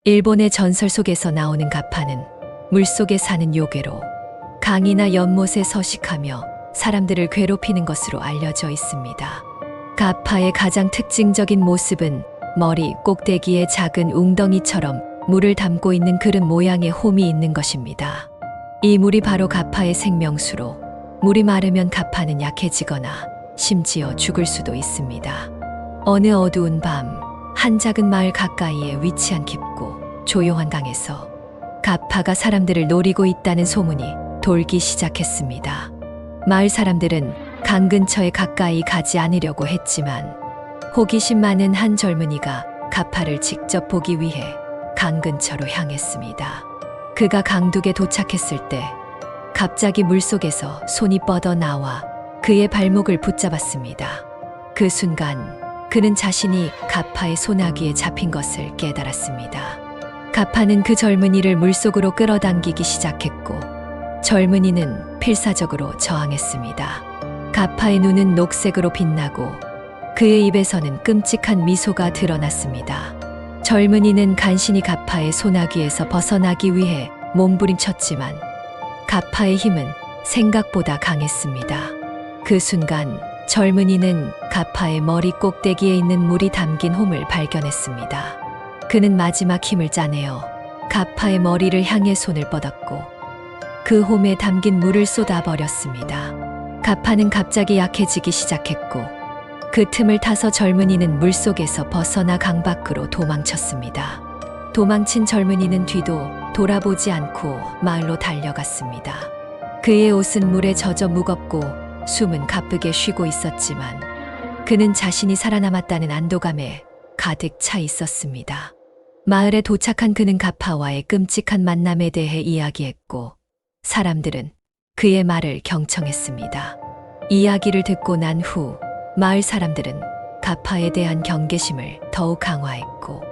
일본의 전설 속에서 나오는 가파는 물속에 사는 요괴로 강이나 연못에 서식하며 사람들을 괴롭히는 것으로 알려져 있습니다. 가파의 가장 특징적인 모습은 머리 꼭대기에 작은 웅덩이처럼 물을 담고 있는 그릇 모양의 홈이 있는 것입니다. 이 물이 바로 가파의 생명수로 물이 마르면 가파는 약해지거나 심지어 죽을 수도 있습니다. 어느 어두운 밤, 한 작은 마을 가까이에 위치한 깊고 조용한 강에서 가파가 사람들을 노리고 있다는 소문이 돌기 시작했습니다. 마을 사람들은 강 근처에 가까이 가지 않으려고 했지만 호기심 많은 한 젊은이가 가파를 직접 보기 위해 강 근처로 향했습니다. 그가 강둑에 도착했을 때 갑자기 물속에서 손이 뻗어 나와 그의 발목을 붙잡았습니다. 그 순간 그는 자신이 가파의 소나기에 잡힌 것을 깨달았습니다. 가파는 그 젊은이를 물속으로 끌어당기기 시작했고 젊은이는 필사적으로 저항했습니다. 가파의 눈은 녹색으로 빛나고 그의 입에서는 끔찍한 미소가 드러났습니다. 젊은이는 간신히 가파의 소나기에서 벗어나기 위해 몸부림쳤지만 가파의 힘은 생각보다 강했습니다. 그 순간 젊은이는 가파의 머리 꼭대기에 있는 물이 담긴 홈을 발견했습니다. 그는 마지막 힘을 짜내어 가파의 머리를 향해 손을 뻗었고 그 홈에 담긴 물을 쏟아버렸습니다. 가파는 갑자기 약해지기 시작했고 그 틈을 타서 젊은이는 물속에서 벗어나 강 밖으로 도망쳤습니다. 도망친 젊은이는 뒤도 돌아보지 않고 마을로 달려갔습니다. 그의 옷은 물에 젖어 무겁고 숨은 가쁘게 쉬고 있었지만 그는 자신이 살아남았다는 안도감에 가득 차 있었습니다. 마을에 도착한 그는 가파와의 끔찍한 만남에 대해 이야기했고 사람들은 그의 말을 경청했습니다. 이야기를 듣고 난 후 마을 사람들은 가파에 대한 경계심을 더욱 강화했고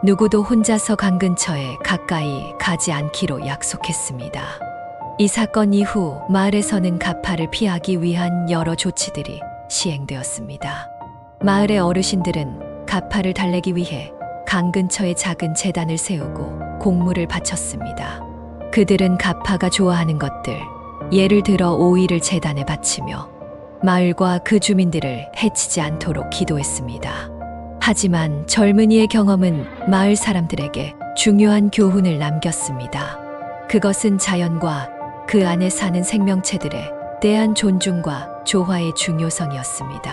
누구도 혼자서 강 근처에 가까이 가지 않기로 약속했습니다. 이 사건 이후 마을에서는 가파를 피하기 위한 여러 조치들이 시행되었습니다. 마을의 어르신들은 가파를 달래기 위해 강 근처에 작은 제단을 세우고 곡물을 바쳤습니다. 그들은 가파가 좋아하는 것들, 예를 들어 오이를 제단에 바치며 마을과 그 주민들을 해치지 않도록 기도했습니다. 하지만 젊은이의 경험은 마을 사람들에게 중요한 교훈을 남겼습니다. 그것은 자연과 그 안에 사는 생명체들에 대한 존중과 조화의 중요성이었습니다.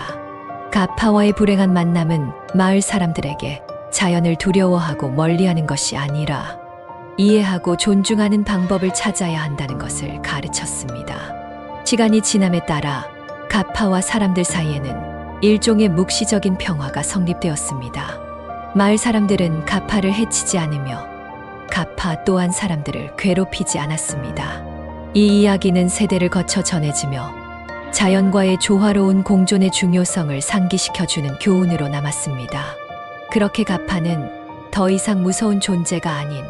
가파와의 불행한 만남은 마을 사람들에게 자연을 두려워하고 멀리하는 것이 아니라 이해하고 존중하는 방법을 찾아야 한다는 것을 가르쳤습니다. 시간이 지남에 따라 가파와 사람들 사이에는 일종의 묵시적인 평화가 성립되었습니다. 마을 사람들은 가파를 해치지 않으며 가파 또한 사람들을 괴롭히지 않았습니다. 이 이야기는 세대를 거쳐 전해지며 자연과의 조화로운 공존의 중요성을 상기시켜주는 교훈으로 남았습니다. 그렇게 가파는 더 이상 무서운 존재가 아닌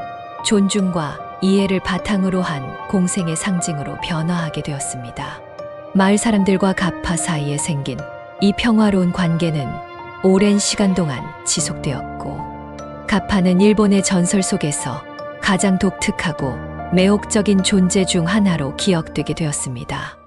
존중과 이해를 바탕으로 한 공생의 상징으로 변화하게 되었습니다. 마을 사람들과 가파 사이에 생긴 이 평화로운 관계는 오랜 시간 동안 지속되었고 가파는 일본의 전설 속에서 가장 독특하고 매혹적인 존재 중 하나로 기억되게 되었습니다.